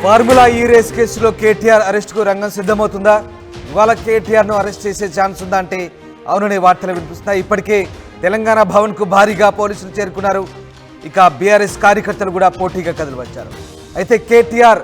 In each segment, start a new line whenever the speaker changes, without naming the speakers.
Formula E race కేసులో కేటీఆర్ అరెస్టుకు రంగం సిద్ధమవుతుందా? ఇవాళ కేటీఆర్ను అరెస్ట్ చేసే ఛాన్స్ ఉందా అంటే అవుననే వార్తలు వినిపిస్తున్నాయి. ఇప్పటికే తెలంగాణ భవన్కు భారీగా పోలీసులు చేరుకున్నారు. ఇక బీఆర్ఎస్ కార్యకర్తలు కూడా పోటీగా కదిలివచ్చారు. అయితే కేటీఆర్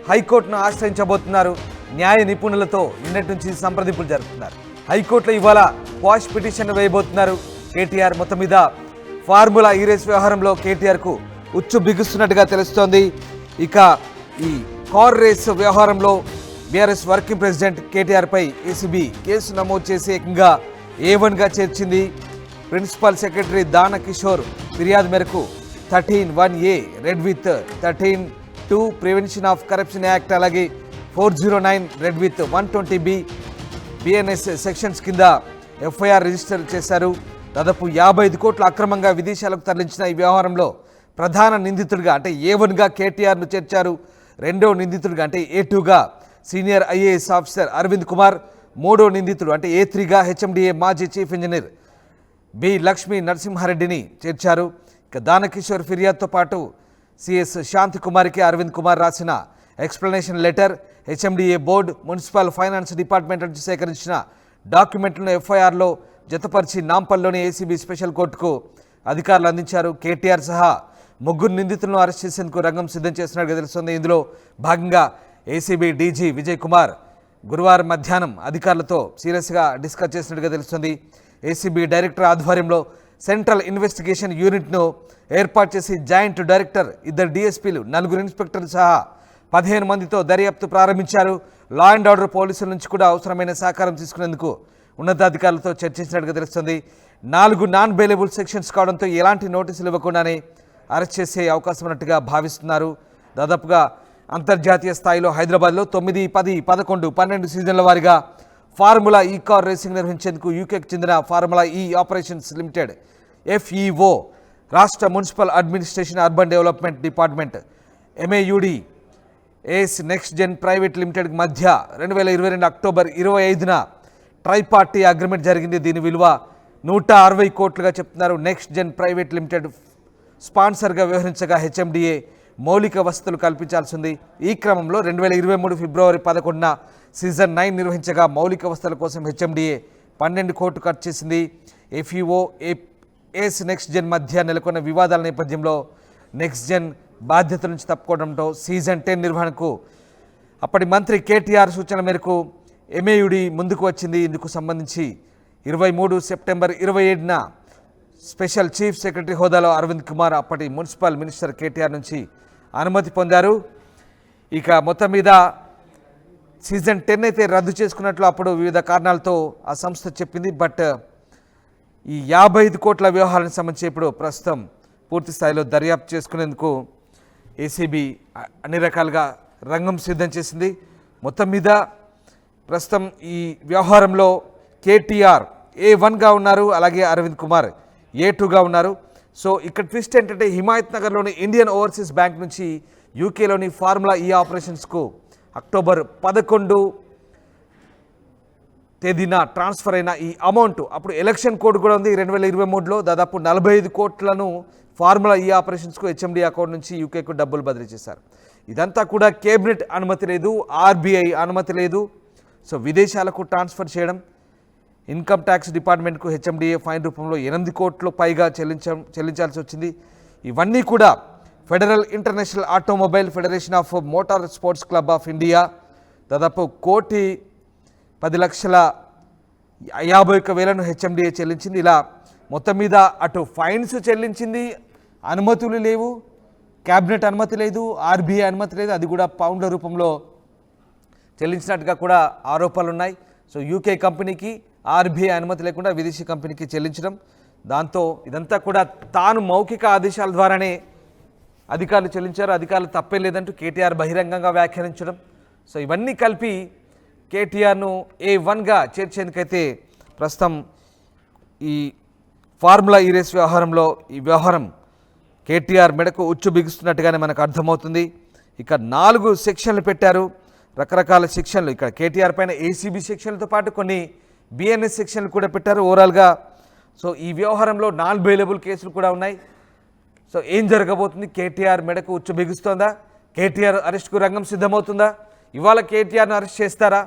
హైకోర్టును ఆశ్రయించబోతున్నారు. న్యాయ నిపుణులతో నిన్నటి నుంచి సంప్రదింపులు జరుపుతున్నారు. హైకోర్టులో ఇవాళ క్వాష్ పిటిషన్ వేయబోతున్నారు కేటీఆర్. మొత్తం మీద ఫార్ములా ఈ రేస్ వ్యవహారంలో కేటీఆర్కు ఉచ్చు బిగుస్తున్నట్టుగా తెలుస్తోంది. ఇక ఈ కార్ రేస్ వ్యవహారంలో బీఆర్ఎస్ వర్కింగ్ ప్రెసిడెంట్ కేటీఆర్పై ఏసీబీ కేసు నమోదు చేసి ఏకంగా A1గా చేర్చింది. ప్రిన్సిపల్ సెక్రటరీ దాన కిషోర్ ఫిర్యాదు మేరకు 13(1)A red with 13(2) prevention of corruption act, అలాగే 409 red with 120B BNS sections కింద ఎఫ్ఐఆర్ రిజిస్టర్ చేశారు. దాదాపు 55 కోట్ల అక్రమంగా విదేశాలకు తరలించిన ఈ వ్యవహారంలో ప్రధాన నిందితుడిగా అంటే A1గా కేటీఆర్ను చేర్చారు. రెండో నిందితుడిగా అంటే A2గా senior IAS officer Arvind Kumar, మూడో నిందితుడు అంటే A3గా హెచ్ఎండిఏ మాజీ చీఫ్ ఇంజనీర్ బి లక్ష్మీ నరసింహారెడ్డిని చేర్చారు. ఇక దానకిషోర్ ఫిర్యాదుతో పాటు సిఎస్ శాంతి కుమార్కి అరవింద్ కుమార్ రాసిన explanation letter, HMDA board, municipal finance department నుంచి సేకరించిన డాక్యుమెంట్లను ఎఫ్ఐఆర్లో జతపరిచి నాంపల్లిలోని ఏసీబీ స్పెషల్ కోర్టుకు అధికారులు అందించారు. కేటీఆర్ సహా ముగ్గురు నిందితులను అరెస్ట్ చేసేందుకు రంగం సిద్ధం చేస్తున్నట్టుగా తెలుస్తుంది. ఇందులో భాగంగా ఏసీబీ డీజీ విజయ్ కుమార్ గురువారం మధ్యాహ్నం అధికారులతో సీరియస్గా డిస్కస్ చేసినట్టుగా తెలుస్తుంది. ఏసీబీ డైరెక్టర్ ఆధ్వర్యంలో సెంట్రల్ ఇన్వెస్టిగేషన్ యూనిట్ను ఏర్పాటు చేసి జాయింట్ డైరెక్టర్, 2 డీఎస్పీలు, 4 ఇన్స్పెక్టర్లు సహా 15 మందితో దర్యాప్తు ప్రారంభించారు. లా అండ్ ఆర్డర్ పోలీసుల నుంచి కూడా అవసరమైన సహకారం తీసుకునేందుకు ఉన్నతాధికారులతో చర్చించినట్టుగా తెలుస్తుంది. 4 నాన్ బెయిలబుల్ సెక్షన్స్ కావడంతో ఎలాంటి నోటీసులు ఇవ్వకుండానే అరెస్ట్ చేసే అవకాశం ఉన్నట్టుగా భావిస్తున్నారు. దాదాపుగా అంతర్జాతీయ స్థాయిలో హైదరాబాద్లో 9, 10, 11, 12 సీజన్ల వారీగా ఫార్ములా ఈ కార్ రేసింగ్ నిర్వహించేందుకు యూకేకి చెందిన ఫార్ములా ఈ ఆపరేషన్స్ లిమిటెడ్ FEO, రాష్ట్ర municipal administration urban development department MAUD ఏస్ నెక్స్ట్ జెన్ ప్రైవేట్ లిమిటెడ్ మధ్య 2022 అక్టోబర్ 25న ట్రైపార్టీ అగ్రిమెంట్ జరిగింది. దీని విలువ 160 కోట్లుగా చెప్తున్నారు. నెక్స్ట్ జెన్ ప్రైవేట్ లిమిటెడ్ స్పాన్సర్గా వ్యవహరించగా హెచ్ఎండిఏ మౌలిక వసతులు కల్పించాల్సింది. ఈ క్రమంలో 2023 ఫిబ్రవరి 11న సీజన్ 9 నిర్వహించగా మౌలిక వసతుల కోసం హెచ్ఎండిఏ 12 కోట్లు ఖర్చు చేసింది. FEO, ఏస్ నెక్స్ట్ జెన్ మధ్య నెలకొన్న వివాదాల నేపథ్యంలో నెక్స్ట్ జెన్ బాధ్యతల నుంచి తప్పుకోవడంతో సీజన్ 10 నిర్వహణకు అప్పటి మంత్రి కేటీఆర్ సూచన మేరకు MAUD ముందుకు వచ్చింది. ఇందుకు సంబంధించి 23 సెప్టెంబర్ 27న స్పెషల్ చీఫ్ సెక్రటరీ హోదాలో అరవింద్ కుమార్ అప్పటి మున్సిపల్ మినిస్టర్ కేటీఆర్ నుంచి అనుమతి పొందారు. ఇక మొత్తం మీద సీజన్ 10 అయితే రద్దు చేసుకున్నట్లు అప్పుడు వివిధ కారణాలతో ఆ సంస్థ చెప్పింది. బట్ ఈ 55 కోట్ల వ్యవహారానికి సంబంధించి ఇప్పుడు ప్రస్తుతం పూర్తి స్థాయిలో దర్యాప్తు చేసుకునేందుకు ఏసీబీ అన్ని రకాలుగా రంగం సిద్ధం చేసింది. మొత్తం మీద ప్రస్తుతం ఈ వ్యవహారంలో కేటీఆర్ A1గా ఉన్నారు, అలాగే అరవింద్ కుమార్ A2గా ఉన్నారు. సో ఇక్కడ ట్విస్ట్ ఏంటంటే హిమాయత్ నగర్లోని ఇండియన్ ఓవర్సీస్ బ్యాంక్ నుంచి యూకేలోని ఫార్ములా ఈ ఆపరేషన్స్కు అక్టోబర్ 11 తేదీన ట్రాన్స్ఫర్ అయిన ఈ అమౌంట్ అప్పుడు ఎలక్షన్ కోడ్ కూడా ఉంది. 2023లో దాదాపు 45 కోట్లను ఫార్ములా ఈ ఆపరేషన్స్కు హెచ్ఎండి అకౌంట్ నుంచి యూకేకు డబ్బులు బదిలీ చేశారు. ఇదంతా కూడా కేబినెట్ అనుమతి లేదు, RBI అనుమతి లేదు. సో విదేశాలకు ట్రాన్స్ఫర్ చేయడం, ఇన్కమ్ ట్యాక్స్ డిపార్ట్మెంట్కు హెచ్ఎండిఏ ఫైన్ రూపంలో 8 కోట్ల పైగా చెల్లించాల్సి వచ్చింది. ఇవన్నీ కూడా federal international automobile federation of motor sports club of India దాదాపు 1,10,50,000 హెచ్ఎండిఏ చెల్లించింది. ఇలా మొత్తం మీద అటు ఫైన్స్ చెల్లించింది, అనుమతులు లేవు, క్యాబినెట్ అనుమతి లేదు, RBI అనుమతి లేదు, అది కూడా పౌండ్ల రూపంలో చెల్లించినట్టుగా కూడా ఆరోపణలు ఉన్నాయి. సో యూకే కంపెనీకి RBI అనుమతి లేకుండా విదేశీ కంపెనీకి చెల్లించడం, దాంతో ఇదంతా కూడా తాను మౌఖిక ఆదేశాల ద్వారానే అధికారులు చెల్లించారు, అధికారులు తప్పే లేదంటూ కేటీఆర్ బహిరంగంగా వ్యాఖ్యానించడం. సో ఇవన్నీ కలిపి కేటీఆర్ను A1గా చేర్చేందుకైతే ప్రస్తుతం ఈ ఫార్ములా ఈ రేస్ వ్యవహారంలో ఈ వ్యవహారం కేటీఆర్ మెడకు ఉచ్చు బిగుస్తున్నట్టుగానే మనకు అర్థమవుతుంది. ఇక 4 సెక్షన్లు పెట్టారు, రకరకాల సెక్షన్లు. ఇక్కడ కేటీఆర్ పైన ఏసీబీ సెక్షన్లతో పాటు కొన్ని BNS సెక్షన్లు కూడా పెట్టారు ఓవరాల్గా. సో ఈ వ్యవహారంలో నాన్ బెయిలబుల్ కేసులు కూడా ఉన్నాయి. సో ఏం జరగబోతుంది? కేటీఆర్ మెడకు ఉచ్చు బిగుస్తోందా? కేటీఆర్ అరెస్ట్కు రంగం సిద్ధమవుతుందా? ఇవాళ కేటీఆర్ను అరెస్ట్ చేస్తారా?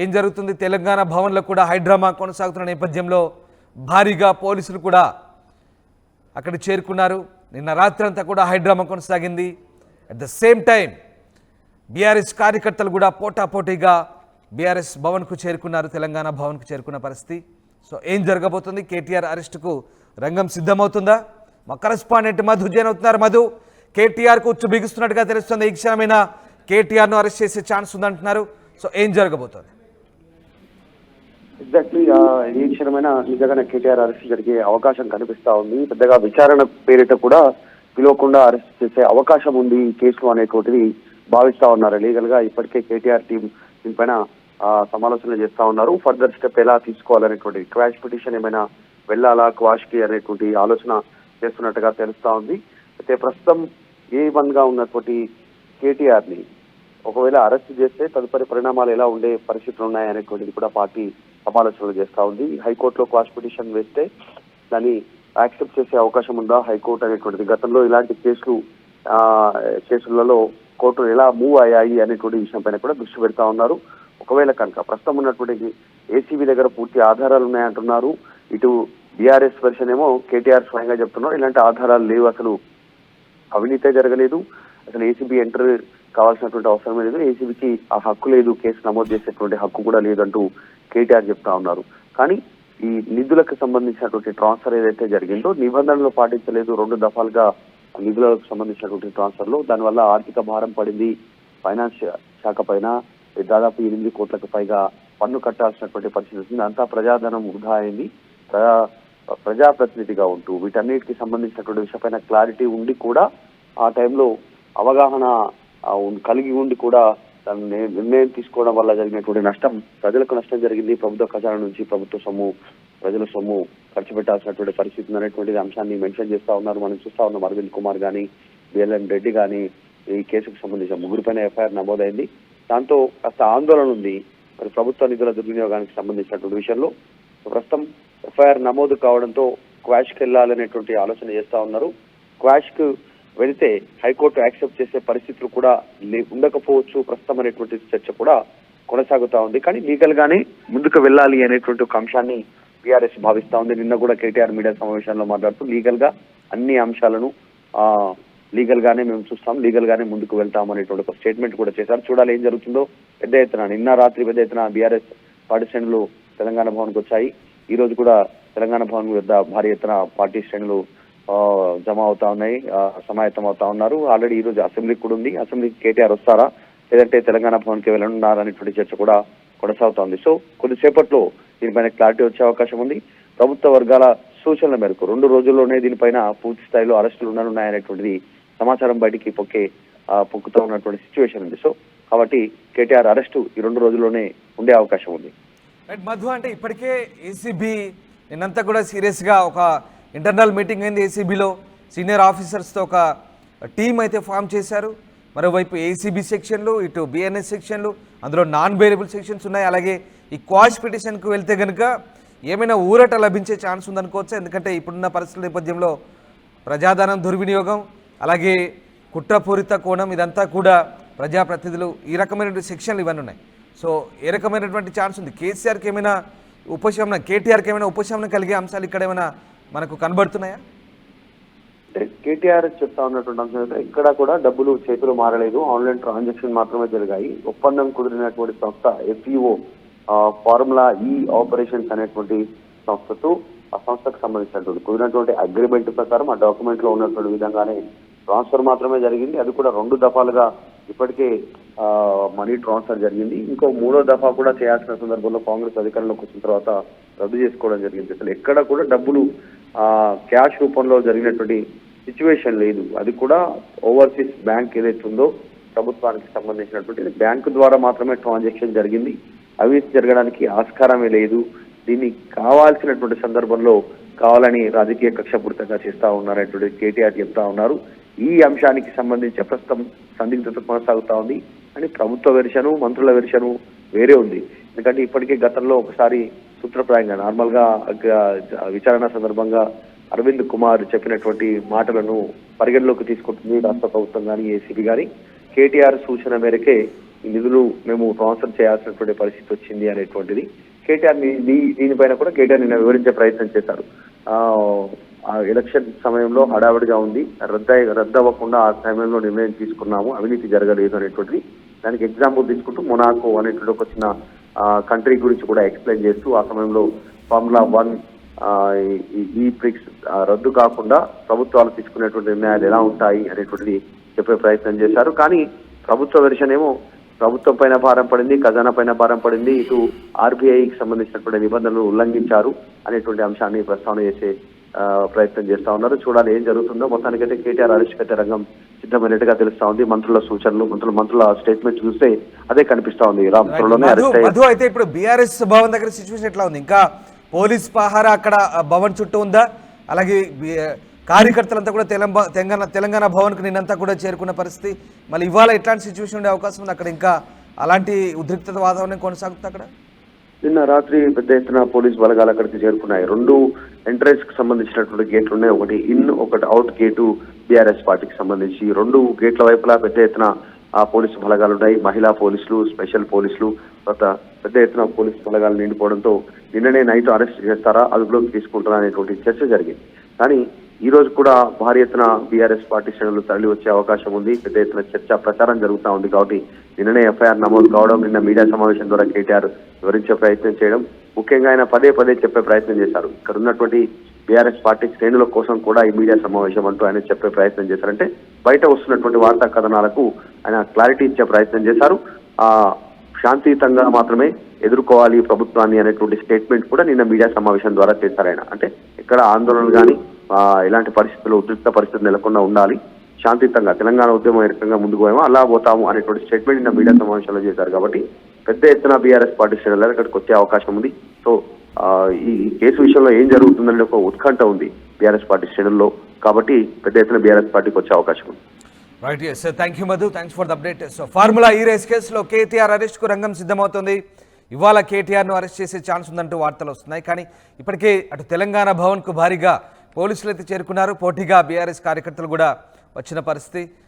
ఏం జరుగుతుంది? తెలంగాణ భవన్లో కూడా హైడ్రామా కొనసాగుతున్న నేపథ్యంలో భారీగా పోలీసులు కూడా అక్కడ చేరుకున్నారు. నిన్న రాత్రి అంతా కూడా హైడ్రామా కొనసాగింది. At the same time BRS కార్యకర్తలు కూడా పోటాపోటీగా బీఆర్ఎస్ భవన్కు చేరుకున్నారు, తెలంగాణ భవన్కు చేరుకున్న పరిస్థితి. సో ఏం జరగబోతుంది? కేటీఆర్ అరెస్టుకు రంగం సిద్ధమవుతుందా? మా కరెస్పాండెంట్ మధు జైన్ అవుతున్నారు. మధు, కేటీఆర్కు ఉచ్చు బిగుస్తున్నట్టుగా తెలుస్తుంది. ఈ క్షణమైన కేటీఆర్ను అరెస్ట్ చేసే ఛాన్స్ ఉందంటున్నారు. సో ఏం జరగబోతుంది?
ఎగ్జాక్ట్లీ ఏ క్షణమైనా నిజంగానే కేటీఆర్ అరెస్ట్ జరిగే అవకాశం కనిపిస్తా ఉంది. పెద్దగా విచారణ పేరిట కూడా పిలవకుండా అరెస్ట్ చేసే అవకాశం ఉంది ఈ కేసులో అనేటువంటిది భావిస్తా ఉన్నారు. లీగల్ గా ఇప్పటికే కేటీఆర్ టీం దీనిపైన సమాలోచనలు చేస్తా ఉన్నారు. ఫర్దర్ స్టెప్ ఎలా తీసుకోవాలనేటువంటి క్వాష్ పిటిషన్ ఏమైనా వెళ్ళాలా క్వాష్ కి అనేటువంటి ఆలోచన చేస్తున్నట్టుగా తెలుస్తా ఉంది. అయితే ప్రస్తుతం A1 గా ఉన్నటువంటి కేటీఆర్ ని ఒకవేళ అరెస్ట్ చేస్తే తదుపరి పరిణామాలు ఎలా ఉండే పరిస్థితులు ఉన్నాయనేటువంటిది కూడా పార్టీ సమాలోచనలు చేస్తా ఉంది. హైకోర్టులో క్వాష్ పిటిషన్ వేస్తే దాన్ని యాక్సెప్ట్ చేసే అవకాశం ఉందా హైకోర్టు అనేటువంటిది, గతంలో ఇలాంటి కేసులలో కోర్టులు ఎలా మూవ్ అయ్యాయి అనేటువంటి విషయం పైన కూడా దృష్టి పెడతా ఉన్నారు. ఒకవేళ కనుక ప్రస్తుతం ఉన్నటువంటి ఏసీబీ దగ్గర పూర్తి ఆధారాలు ఉన్నాయంటున్నారు. ఇటు బీఆర్ఎస్ వెర్షన్ ఏమో కేటీఆర్ స్వయంగా చెప్తున్నారు ఇలాంటి ఆధారాలు లేవు, అసలు అవినీతే జరగలేదు, అసలు ఏసీబీ ఎంటర్ కావాల్సినటువంటి అవసరమే లేదు, ఏసీబీకి ఆ హక్కు లేదు, కేసు నమోదు చేసేటువంటి హక్కు కూడా లేదంటూ కేటీఆర్ చెప్తా ఉన్నారు. కానీ ఈ నిధులకు సంబంధించినటువంటి ట్రాన్స్ఫర్ ఏదైతే జరిగిందో నిబంధనలు పాటించలేదు, 2 దఫాలుగా నిధులకు సంబంధించినటువంటి ట్రాన్స్ఫర్ లో దానివల్ల ఆర్థిక భారం పడింది. ఫైనాన్స్ శాఖ పైన దాదాపు 8 కోట్లకు పైగా పన్ను కట్టాల్సినటువంటి పరిస్థితి వచ్చింది. అంతా ప్రజాధనం వృధా అయింది. ప్రజాప్రతినిధిగా ఉంటూ వీటన్నిటికి సంబంధించినటువంటి విషయపైన క్లారిటీ ఉండి కూడా ఆ టైంలో అవగాహన కలిగి ఉండి కూడా నిర్ణయం తీసుకోవడం వల్ల జరిగినటువంటి నష్టం, ప్రజలకు నష్టం జరిగింది. ప్రభుత్వ ఖజానా నుంచి ప్రభుత్వ సొమ్ము, ప్రజల సొమ్ము ఖర్చు పెట్టాల్సినటువంటి పరిస్థితి అనేటువంటి అంశాన్ని మెన్షన్ చేస్తా ఉన్నారు. మనం చూస్తా ఉన్నాం అరవింద్ కుమార్ కానీ బిఎల్ఎన్ రెడ్డి కానీ ఈ కేసుకు సంబంధించిన 3 పైన ఎఫ్ఐఆర్ నమోదైంది. దాంతో కాస్త ఆందోళన ఉంది మరి ప్రభుత్వ నిధుల దుర్వినియోగానికి సంబంధించినటువంటి విషయంలో. ప్రస్తుతం ఎఫ్ఐఆర్ నమోదు కావడంతో క్వాష్కి వెళ్ళాలనేటువంటి ఆలోచన చేస్తా ఉన్నారు. క్వాష్కు వెళితే హైకోర్టు యాక్సెప్ట్ చేసే పరిస్థితులు కూడా ఉండకపోవచ్చు ప్రస్తుతం అనేటువంటి చర్చ కూడా కొనసాగుతా ఉంది. కానీ లీగల్ గానే ముందుకు వెళ్ళాలి అనేటువంటి ఒక అంశాన్ని బీఆర్ఎస్ భావిస్తా ఉంది. నిన్న కూడా కేటీఆర్ మీడియా సమావేశంలో మాట్లాడుతూ లీగల్ గా అన్ని అంశాలను లీగల్ గానే మేము చూస్తాం, లీగల్ గానే ముందుకు వెళ్తాం అనేటువంటి ఒక స్టేట్మెంట్ కూడా చేశారు. చూడాలి ఏం జరుగుతుందో. పెద్ద ఎత్తున నిన్న రాత్రి పెద్ద ఎత్తున బీఆర్ఎస్ పార్టీ శ్రేణులు తెలంగాణ భవన్కి వచ్చాయి. ఈ రోజు కూడా తెలంగాణ భవన్ వద్ద భారీ ఎత్తున పార్టీ శ్రేణులు జమ అవుతా ఉన్నాయి, సమాయత్తం అవుతా ఉన్నారు. ఆల్రెడీ ఈ రోజు అసెంబ్లీకి కూడా ఉంది. అసెంబ్లీకి కేటీఆర్ వస్తారా లేదంటే తెలంగాణ భవన్కి వెళ్ళనున్నారా అనేటువంటి చర్చ కూడా కొనసాగుతోంది. సో కొద్దిసేపట్లో దీనిపైన క్లారిటీ వచ్చే అవకాశం ఉంది. ప్రభుత్వ వర్గాల సూచనల మేరకు 2 రోజుల్లోనే దీనిపైన పూర్తి స్థాయిలో అరెస్టులు ఉండనున్నాయనేటువంటిది సమాచారం బయటికి పొక్కుతూ ఉన్నటువంటి సిచ్యువేషన్ ఉంది. సో కాబట్టి కేటీఆర్ అరెస్టు ఈ 2 రోజుల్లోనే ఉండే అవకాశం ఉంది.
మధు, అంటే ఇప్పటికే ఏసీబీ నిన్నంతా కూడా సీరియస్గా ఒక ఇంటర్నల్ మీటింగ్ అయింది. ఏసీబీలో సీనియర్ ఆఫీసర్స్తో ఒక టీం అయితే ఫామ్ చేశారు. మరోవైపు ఏసీబీ సెక్షన్లు, ఇటు బిఎన్ఎస్ సెక్షన్లు, అందులో నాన్ బెయిలబుల్ సెక్షన్స్ ఉన్నాయి. అలాగే ఈ క్వాష్ పిటిషన్కు వెళ్తే కనుక ఏమైనా ఊరట లభించే ఛాన్స్ ఉందనుకోవచ్చు. ఎందుకంటే ఇప్పుడున్న పరిస్థితుల నేపథ్యంలో ప్రజాధనం దుర్వినియోగం, అలాగే కుట్రపూరిత కోణం, ఇదంతా కూడా ప్రజాప్రతినిధులు ఈ రకమైనటువంటి సెక్షన్లు ఇవన్నీ ఉన్నాయి. సో ఏ రకమైనటువంటి ఛాన్స్ ఉంది? కేసీఆర్కి ఏమైనా ఉపశమనం, కేటీఆర్కి ఏమైనా ఉపశమనం కలిగే అంశాలు ఇక్కడ ఏమైనా మనకు కనబడుతున్నాయా?
కేటీఆర్ చెప్తా ఉన్నటువంటి అంశం అయితే ఇక్కడ కూడా డబ్బులు చేతులు మారలేదు, ఆన్లైన్ ట్రాన్సాక్షన్ మాత్రమే జరిగాయి. ఒప్పందం కుదిరినటువంటి సంస్థ ఎఫ్ఈఓ ఫార్ములా ఆపరేషన్స్ అనేటువంటి సంస్థతో ఆ సంస్థకు సంబంధించినటువంటి కుదిరినటువంటి అగ్రిమెంట్ ప్రకారం ఆ డాక్యుమెంట్ లో ఉన్నటువంటి విధంగానే ట్రాన్స్ఫర్ మాత్రమే జరిగింది. అది కూడా 2 దఫాలుగా ఇప్పటికే మనీ ట్రాన్స్ఫర్ జరిగింది. ఇంకో 3వ దఫా కూడా చేయాల్సిన సందర్భంలో కాంగ్రెస్ అధికారంలోకి వచ్చిన తర్వాత రద్దు చేసుకోవడం జరిగింది. అసలు ఎక్కడ కూడా డబ్బులు క్యాష్ రూపంలో జరిగినటువంటి సిచ్యువేషన్ లేదు. అది కూడా ఓవర్సీస్ బ్యాంక్ ఏదైతే ఉందో ప్రభుత్వానికి సంబంధించినటువంటి బ్యాంకు ద్వారా మాత్రమే ట్రాన్సాక్షన్ జరిగింది. అవినీతి జరగడానికి ఆస్కారమే లేదు. దీన్ని కావాల్సినటువంటి సందర్భంలో కావాలని రాజకీయ కక్షపూరితంగా చేస్తా ఉన్నారనేటువంటి కేటీఆర్ చెప్తా ఉన్నారు. ఈ అంశానికి సంబంధించి ప్రస్తుతం సందిగ్ధత కొనసాగుతా ఉంది. అని ప్రభుత్వ వెర్షను, మంత్రుల వెర్షను వేరే ఉంది. ఎందుకంటే ఇప్పటికే గతంలో ఒకసారి సూత్రప్రాయంగా నార్మల్ గా విచారణ సందర్భంగా అరవింద్ కుమార్ చెప్పినటువంటి మాటలను పరిగణలోకి తీసుకుంటుంది రాష్ట్ర ప్రభుత్వం కానీ ఏసీబీ కానీ. కేటీఆర్ సూచన మేరకే ఈ నిధులు మేము ట్రాన్స్ఫర్ చేయాల్సినటువంటి పరిస్థితి వచ్చింది అనేటువంటిది కేటీఆర్ దీనిపైన కూడా కేటీఆర్ నిన్న వివరించే ప్రయత్నం చేశారు. ఆ ఎలక్షన్ సమయంలో హడావిడిగా ఉంది, రద్దవ్వకుండా ఆ సమయంలో నిర్ణయం తీసుకున్నాము, అవినీతి జరగలేదు అనేటువంటిది దానికి ఎగ్జాంపుల్ తీసుకుంటూ మొనాకో అనేటువంటి ఒక చిన్న కంట్రీ గురించి కూడా ఎక్స్ప్లెయిన్ చేస్తూ ఆ సమయంలో ఫార్ములా 1 ఈ ప్రిక్స్ రద్దు కాకుండా ప్రభుత్వాలు తీసుకునేటువంటి నిర్ణయాలు ఎలా ఉంటాయి అనేటువంటిది చెప్పే ప్రయత్నం చేశారు. కానీ ప్రభుత్వ వెర్షన్ ఏమో ప్రభుత్వం పైన భారం పడింది, ఖజానా పైన భారం పడింది, ఇటు ఆర్బీఐకి సంబంధించినటువంటి నిబంధనలు ఉల్లంఘించారు అనేటువంటి అంశాన్ని ప్రస్తావన చేసే ప్రయత్నం చేస్తా ఉన్నారు. చూడాలి ఏం జరుగుతుందో. మొత్తానికైతే కేటీఆర్ అరెస్ట్ అయితే రంగం సిద్ధమైనట్టుగా తెలుస్తా ఉంది. మంత్రుల సూచనలు, మంత్రుల స్టేట్మెంట్ చూస్తే అదే కనిపిస్తా ఉంది. త్వరలోనే
మధు, అయితే ఇప్పుడు బీఆర్ఎస్ భవన్ దగ్గర సిచ్యువేషన్ ఎట్లా ఉంది? ఇంకా పోలీస్ పహారా అక్కడ భవన్ చుట్టూ ఉందా? అలాగే కార్యకర్తలంతా కూడా తెలంగాణ భవన్కు నిన్నంతా కూడా చేరుకున్న పరిస్థితి. మళ్ళీ ఇవాళ ఎట్లాంటి సిచ్యువేషన్ ఉండే అవకాశం ఉంది అక్కడ? ఇంకా అలాంటి ఉద్రిక్తత వాతావరణం కొనసాగుతుంది అక్కడ?
నిన్న రాత్రి పెద్ద ఎత్తున పోలీస్ బలగాలు అక్కడికి చేరుకున్నాయి. 2 ఎంట్రెన్స్ కి సంబంధించినటువంటి గేట్లు ఉన్నాయి, ఒకటి ఇన్, ఒకటి అవుట్ గేటు బీఆర్ఎస్ పార్టీకి సంబంధించి. 2 గేట్ల వైపులా పెద్ద ఎత్తున పోలీసు బలగాలు ఉన్నాయి. మహిళా పోలీసులు, స్పెషల్ పోలీసులు, పెద్ద ఎత్తున పోలీసు బలగాలు నిండిపోవడంతో నిన్ననే నైట్ అరెస్ట్ చేస్తారా, అదుపులోకి తీసుకుంటారా అనేటువంటి చర్చ జరిగింది. కానీ ఈ రోజు కూడా భారీ ఎత్తున బీఆర్ఎస్ పార్టీ శ్రేణులు తరలి వచ్చే అవకాశం ఉంది. పెద్ద ఎత్తున చర్చ ప్రచారం జరుగుతూ ఉంది. కాబట్టి నిన్ననే ఎఫ్ఐఆర్ నమోదు కావడం, నిన్న మీడియా సమావేశం ద్వారా కేటీఆర్ వివరించే ప్రయత్నం చేయడం, ముఖ్యంగా ఆయన పదే చెప్పే ప్రయత్నం చేశారు. ఇక్కడ ఉన్నటువంటి బీఆర్ఎస్ పార్టీ శ్రేణుల కోసం కూడా ఈ మీడియా సమావేశం అంటూ ఆయన చెప్పే ప్రయత్నం చేశారంటే బయట వస్తున్నటువంటి వార్తా కథనాలకు ఆయన క్లారిటీ ఇచ్చే ప్రయత్నం చేశారు. శాంతియుతంగా మాత్రమే ఎదుర్కోవాలి ప్రభుత్వాన్ని అనేటువంటి స్టేట్మెంట్ కూడా నిన్న మీడియా సమావేశం ద్వారా చేశారు ఆయన. అంటే ఇక్కడ ఆందోళనలు కానీ ఇలాంటి పరిస్థితులు, ఉద్రిక్త పరిస్థితులు నెలకొండా ఉండాలి, శాంతియుతంగా తెలంగాణ ఉద్యమం ఏ రకంగా ముందుకు పోయామో అలా పోతాము అనేటువంటి స్టేట్మెంట్ నిన్న మీడియా సమావేశంలో చేశారు. కాబట్టి పెద్ద ఎత్తున బీఆర్ఎస్ పార్టీ శ్రేణులు ఇక్కడికి వచ్చే అవకాశం ఉంది. సో ఈ కేసు విషయంలో ఏం జరుగుతుందని ఒక ఉత్కంఠ ఉంది బీఆర్ఎస్ పార్టీ శ్రేణుల్లో. కాబట్టి పెద్ద ఎత్తున బీఆర్ఎస్ పార్టీకి వచ్చే అవకాశం ఉంది.
Right, yes, thank you Madhu, thanks for the update. So formula E race కేసులో కేటీఆర్ అరెస్ట్కు రంగం సిద్ధమవుతుంది. ఇవాళ కేటీఆర్ను అరెస్ట్ చేసే ఛాన్స్ ఉందంటూ వార్తలు వస్తున్నాయి. కానీ ఇప్పటికే అటు తెలంగాణ భవన్కు భారీగా పోలీసులు అయితే చేరుకున్నారు. పోటీగా బీఆర్ఎస్ కార్యకర్తలు కూడా వచ్చిన పరిస్థితి.